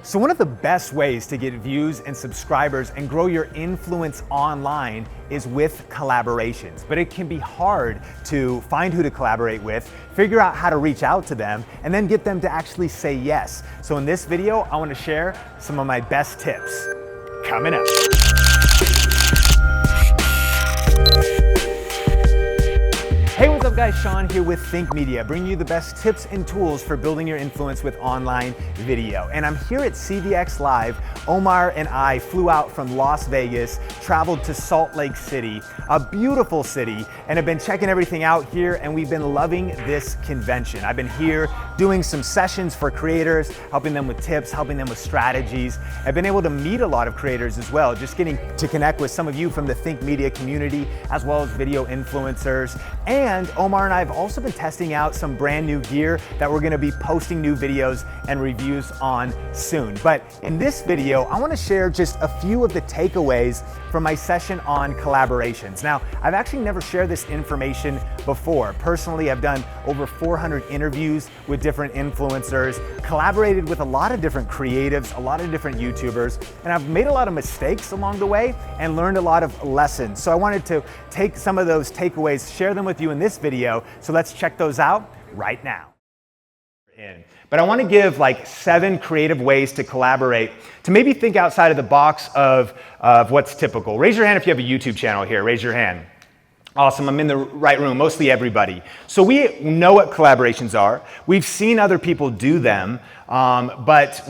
So one of the best ways to get views and subscribers and grow your influence online is with collaborations. But it can be hard to find who to collaborate with, figure out how to reach out to them, and then get them to actually say yes. So in this video, I want to share some of my best tips. Coming up. Hey, what's up guys? Sean here with Think Media, bringing you the best tips and tools for building your influence with online video. And I'm here at CVX Live. Omar and I flew out from Las Vegas, traveled to Salt Lake City, a beautiful city, and have been checking everything out here, and we've been loving this convention. I've been here doing some sessions for creators, helping them with tips, helping them with strategies. I've been able to meet a lot of creators as well, just getting to connect with some of you from the Think Media community, as well as video influencers. And Omar and I have also been testing out some brand new gear that we're gonna be posting new videos and reviews on soon. But in this video, I wanna share just a few of the takeaways from my session on collaborations. Now, I've actually never shared this information before. Personally, I've done over 400 interviews with different influencers, collaborated with a lot of different creatives, a lot of different YouTubers, and I've made a lot of mistakes along the way and learned a lot of lessons. So I wanted to take some of those takeaways, share them with you in this video. So let's check those out right now. But I want to give like 7 creative ways to collaborate, to maybe think outside of the box of what's typical. Raise your hand if you have a YouTube channel here. Raise your hand. Awesome, I'm in the right room, mostly everybody. So we know what collaborations are. We've seen other people do them, but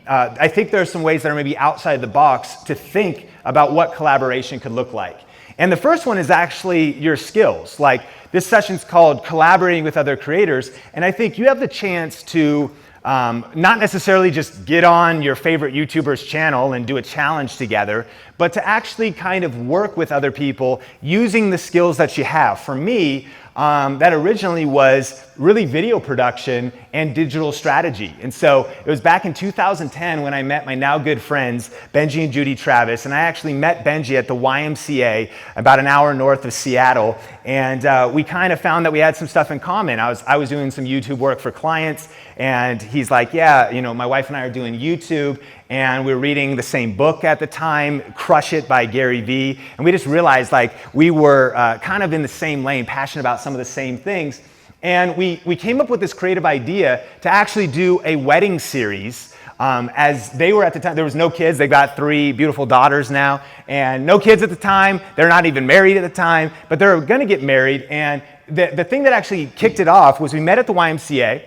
I think there are some ways that are maybe outside the box to think about what collaboration could look like. And the first one is actually your skills. Like this session's called Collaborating with Other Creators, and I think you have the chance to not necessarily just get on your favorite YouTuber's channel and do a challenge together, but to actually kind of work with other people using the skills that you have. For me, that originally was really video production and digital strategy. And so it was back in 2010 when I met my now good friends, Benji and Judy Travis. And I actually met Benji at the YMCA about an hour north of Seattle. And we kind of found that we had some stuff in common. I was doing some YouTube work for clients, and he's like, yeah, you know, my wife and I are doing YouTube, and we were reading the same book at the time, Crush It by Gary Vee. And we just realized like we were kind of in the same lane, passionate about some of the same things. And we came up with this creative idea to actually do a wedding series. As they were at the time, there was no kids. They got 3 beautiful daughters now, and no kids at the time. They're not even married at the time, but they're gonna get married. And the thing that actually kicked it off was we met at the YMCA,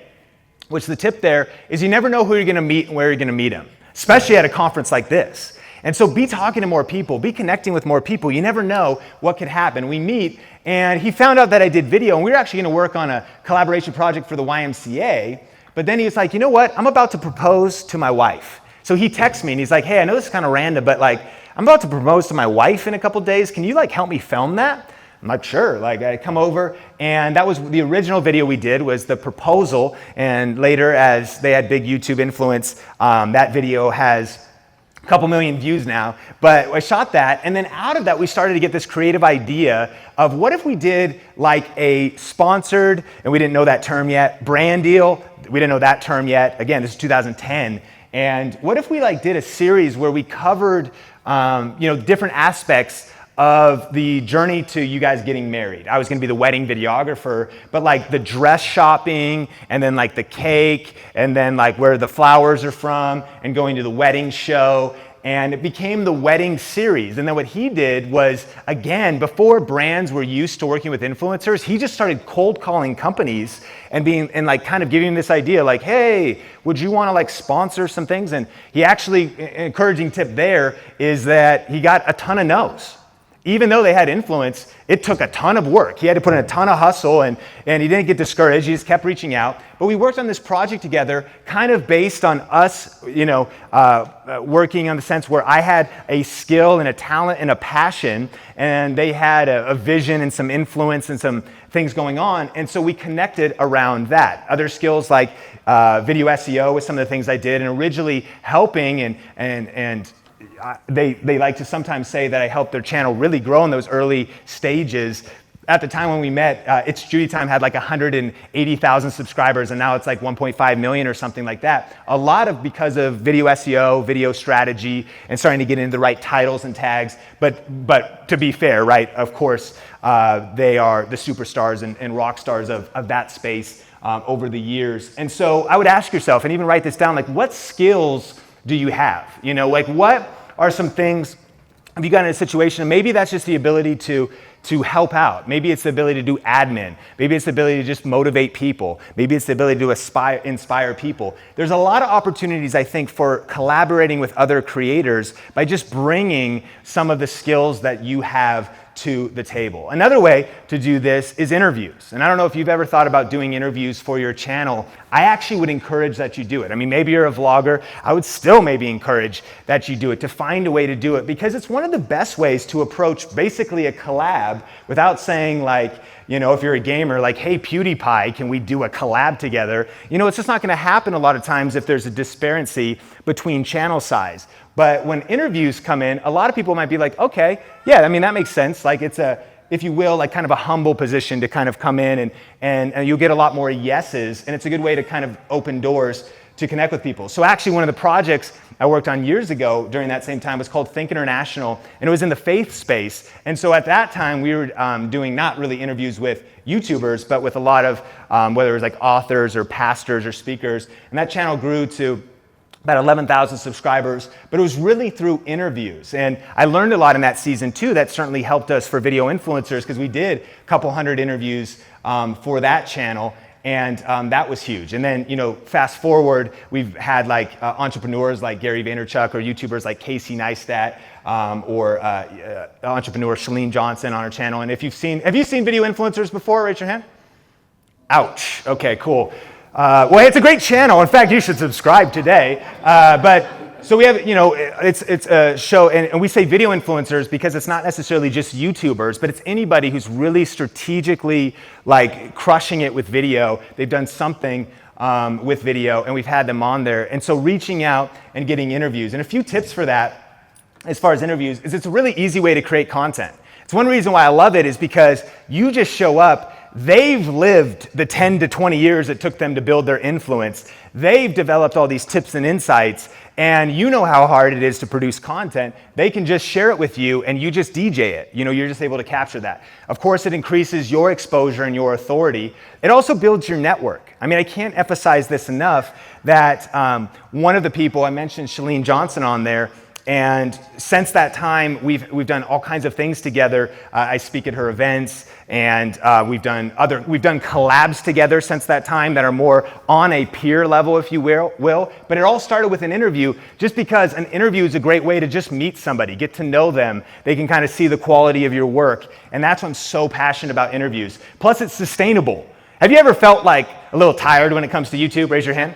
which the tip there is you never know who you're gonna meet and where you're gonna meet them, especially at a conference like this. And so be talking to more people, be connecting with more people. You never know what could happen. We meet, and he found out that I did video, and we were actually gonna work on a collaboration project for the YMCA, but then he was like, you know what? I'm about to propose to my wife. So he texts me and he's like, hey, I know this is kind of random, but like, I'm about to propose to my wife in a couple days. Can you like help me film that? I'm like, sure. Like I come over, and that was the original video we did, was the proposal. And later, as they had big YouTube influence, that video has a couple million views now. But I shot that, and then out of that, we started to get this creative idea of what if we did like a sponsored, and we didn't know that term yet, brand deal. We didn't know that term yet. Again, this is 2010. And what if we like did a series where we covered, different aspects of the journey to you guys getting married. I was gonna be the wedding videographer, but like the dress shopping, and then like the cake, and then like where the flowers are from, and going to the wedding show. And it became the wedding series. And then what he did was, again, before brands were used to working with influencers, he just started cold calling companies and like kind of giving this idea like, hey, would you want to like sponsor some things? And he actually, an encouraging tip there is that he got a ton of no's. Even though they had influence, it took a ton of work. He had to put in a ton of hustle, and he didn't get discouraged. He just kept reaching out. But we worked on this project together, kind of based on us, working on the sense where I had a skill and a talent and a passion, and they had a vision and some influence and some things going on. And so we connected around that. Other skills like video SEO was some of the things I did, and originally helping and they like to sometimes say that I helped their channel really grow in those early stages at the time when we met, It's Judy Time had like 180,000 subscribers, and now it's like 1.5 million or something like that. A lot of because of video SEO, video strategy, and starting to get into the right titles and tags. But to be fair, right, of course, they are the superstars and rock stars of that space over the years. And so I would ask yourself, and even write this down, like, what skills do you have? You know, like, what are some things, have you gotten in a situation, and maybe that's just the ability to help out. Maybe it's the ability to do admin. Maybe it's the ability to just motivate people. Maybe it's the ability to inspire people. There's a lot of opportunities, I think, for collaborating with other creators by just bringing some of the skills that you have to the table. Another way to do this is interviews. And I don't know if you've ever thought about doing interviews for your channel. I actually would encourage that you do it. I mean, maybe you're a vlogger. I would still maybe encourage that you do it, to find a way to do it, because it's one of the best ways to approach basically a collab without saying, like, you know, if you're a gamer, like, hey, PewDiePie, can we do a collab together? You know, it's just not going to happen a lot of times if there's a disparity between channel size. But when interviews come in, a lot of people might be like, okay, yeah, I mean, that makes sense. Like, it's a, if you will, like kind of a humble position to kind of come in, and you'll get a lot more yeses, and it's a good way to kind of open doors to connect with people. So actually, one of the projects I worked on years ago during that same time was called Think International, and it was in the faith space. And so at that time, we were doing not really interviews with YouTubers, but with a lot of, whether it was like authors or pastors or speakers, and that channel grew to about 11,000 subscribers, but it was really through interviews. And I learned a lot in that season too. That certainly helped us for video influencers, because we did a couple hundred interviews for that channel, and that was huge. And then, you know, fast forward, we've had like entrepreneurs like Gary Vaynerchuk, or YouTubers like Casey Neistat, or entrepreneur Shalene Johnson on our channel. And if you've seen, have you seen video influencers before? Raise your hand. Ouch. Okay, cool. Well, it's a great channel. In fact, you should subscribe today. But so we have, you know, it's a show, and we say video influencers because it's not necessarily just YouTubers, but it's anybody who's really strategically like crushing it with video. They've done something with video, and we've had them on there. And so reaching out and getting interviews. And a few tips for that, as far as interviews, is it's a really easy way to create content. It's one reason why I love it, is because you just show up. They've lived the 10 to 20 years it took them to build their influence. They've developed all these tips and insights, and you know how hard it is to produce content. They can just share it with you, and you just DJ it. You know, you're just able to capture that. Of course, it increases your exposure and your authority. It also builds your network. I mean, I can't emphasize this enough, that one of the people, I mentioned Shalene Johnson on there, and since that time, we've done all kinds of things together. I speak at her events, and we've done collabs together since that time that are more on a peer level, if you will. But it all started with an interview, just because an interview is a great way to just meet somebody, get to know them. They can kind of see the quality of your work, and that's why I'm so passionate about interviews. Plus, it's sustainable. Have you ever felt like a little tired when it comes to YouTube? Raise your hand.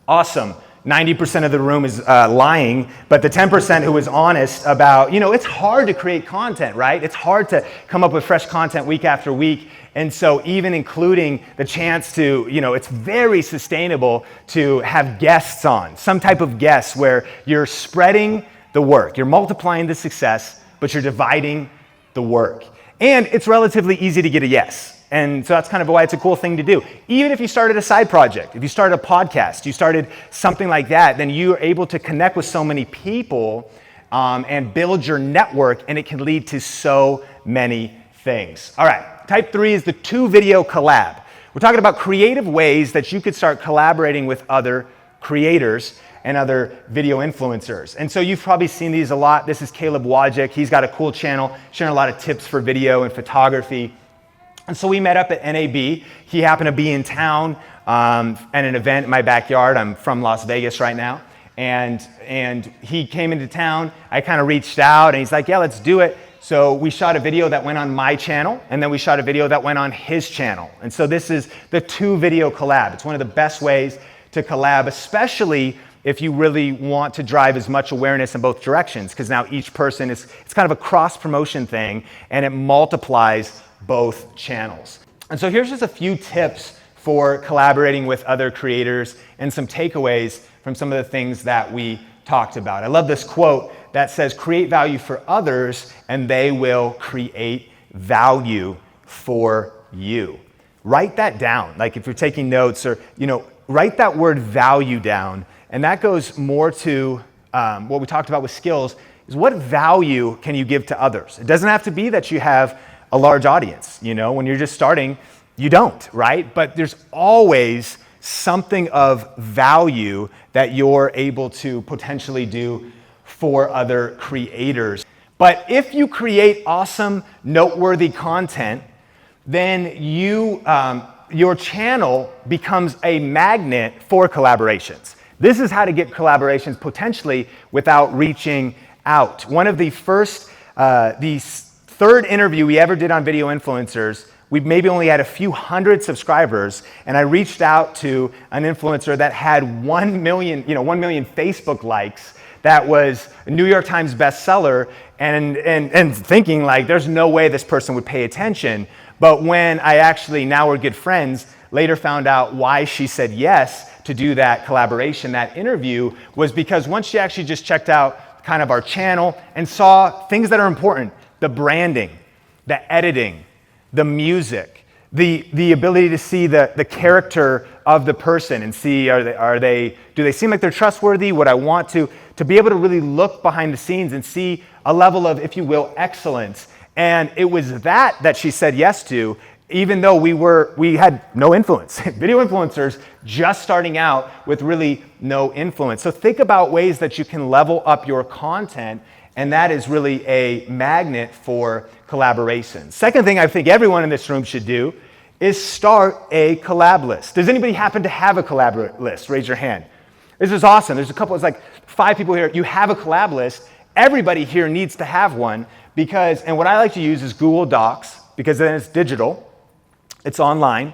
Awesome. 90% of the room is lying, but the 10% who is honest about, you know, it's hard to create content, right? It's hard to come up with fresh content week after week. And so even including the chance to, you know, it's very sustainable to have guests on, some type of guests where you're spreading the work, you're multiplying the success, but you're dividing the work. And it's relatively easy to get a yes. And so that's kind of why it's a cool thing to do. Even if you started a side project, if you started a podcast, you started something like that, then you're able to connect with so many people and build your network, and it can lead to so many things. All right, type 3 is the 2-video collab. We're talking about creative ways that you could start collaborating with other creators and other video influencers. And so you've probably seen these a lot. This is Caleb Wojcik. He's got a cool channel sharing a lot of tips for video and photography. And so we met up at NAB. He happened to be in town at an event in my backyard. I'm from Las Vegas right now. And he came into town. I kind of reached out, and he's like, yeah, let's do it. So we shot a video that went on my channel, and then we shot a video that went on his channel. And so this is the 2-video collab. It's one of the best ways to collab, especially if you really want to drive as much awareness in both directions, because now each person it's kind of a cross-promotion thing, and it multiplies both channels. And so here's just a few tips for collaborating with other creators and some takeaways from some of the things that we talked about. I love this quote that says, create value for others and they will create value for you. Write that down. Like if you're taking notes or, write that word value down. And that goes more to what we talked about with skills, is what value can you give to others? It doesn't have to be that you have a large audience. When you're just starting, you don't, right? But there's always something of value that you're able to potentially do for other creators. But if you create awesome, noteworthy content, then your channel becomes a magnet for collaborations. This is how to get collaborations potentially without reaching out. One of the third interview we ever did on Video Influencers, we maybe only had a few hundred subscribers, and I reached out to an influencer that had 1 million Facebook likes, that was a New York Times bestseller, and thinking like, there's no way this person would pay attention. But when I actually, now we're good friends, later found out why she said yes to do that collaboration, that interview, was because once she actually just checked out kind of our channel and saw things that are important, the branding, the editing, the music, the ability to see the character of the person and see, do they seem like they're trustworthy? Would I want to be able to really look behind the scenes and see a level of, if you will, excellence. And it was that she said yes to, even though we had no influence. Video influencers just starting out with really no influence. So think about ways that you can level up your content, and that is really a magnet for collaboration. Second thing I think everyone in this room should do is start a collab list. Does anybody happen to have a collab list? Raise your hand. This is awesome. There's it's like 5 people here. You have a collab list. Everybody here needs to have one and what I like to use is Google Docs, because then it's digital, it's online,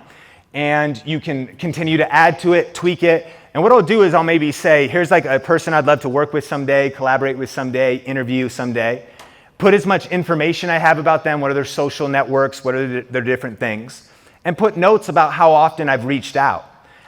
and you can continue to add to it, tweak it. And what I'll do is I'll maybe say, here's like a person I'd love to work with someday, collaborate with someday, interview someday. Put as much information I have about them, what are their social networks, what are their different things, and put notes about how often I've reached out.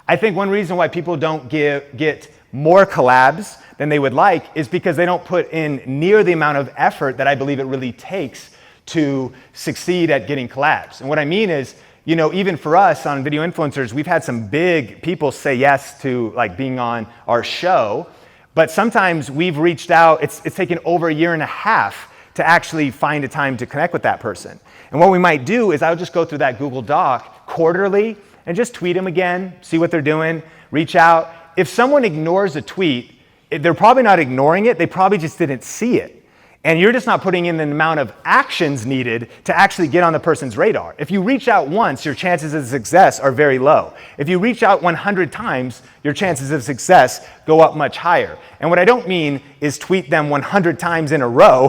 I think one reason why people don't get more collabs than they would like is because they don't put in near the amount of effort that I believe it really takes to succeed at getting collabs. And what I mean is, even for us on Video Influencers, we've had some big people say yes to like being on our show, but sometimes we've reached out, it's taken over 1.5 years to actually find a time to connect with that person. And what we might do is I'll just go through that Google Doc quarterly and just tweet them again, see what they're doing, reach out. If someone ignores a tweet, they're probably not ignoring it, they probably just didn't see it. And you're just not putting in the amount of actions needed to actually get on the person's radar. If you reach out once, your chances of success are very low. If you reach out 100 times, your chances of success go up much higher. And what I don't mean is tweet them 100 times in a row.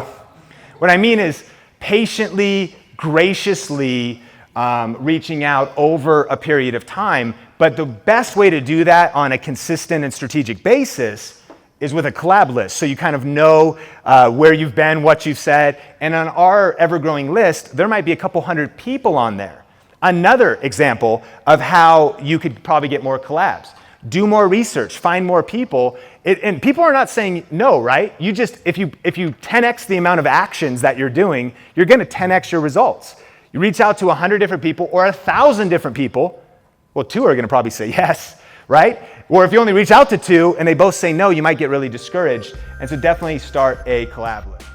What I mean is patiently, graciously reaching out over a period of time. But the best way to do that on a consistent and strategic basis is with a collab list. So you kind of know where you've been, what you've said. And on our ever-growing list, there might be a couple hundred people on there. Another example of how you could probably get more collabs. Do more research, find more people. And people are not saying no, right? You just, if you 10x the amount of actions that you're doing, you're gonna 10x your results. You reach out to 100 different people or 1,000 different people, well, 2 are gonna probably say yes, right? Or if you only reach out to 2 and they both say no, you might get really discouraged. And so definitely start a collab list.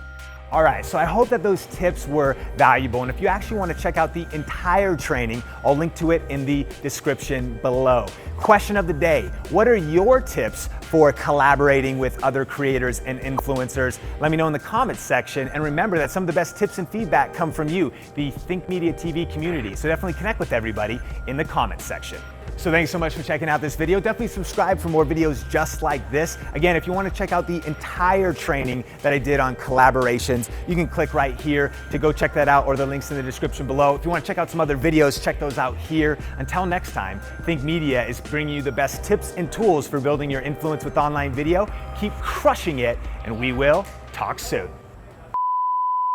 All right, so I hope that those tips were valuable. And if you actually want to check out the entire training, I'll link to it in the description below. Question of the day: what are your tips for collaborating with other creators and influencers? Let me know in the comments section. And remember that some of the best tips and feedback come from you, the Think Media TV community. So definitely connect with everybody in the comments section. So thanks so much for checking out this video. Definitely subscribe for more videos just like this. Again, if you want to check out the entire training that I did on collaborations, you can click right here to go check that out, or the link's in the description below. If you want to check out some other videos, check those out here. Until next time, Think Media is bringing you the best tips and tools for building your influence with online video. Keep crushing it, and we will talk soon.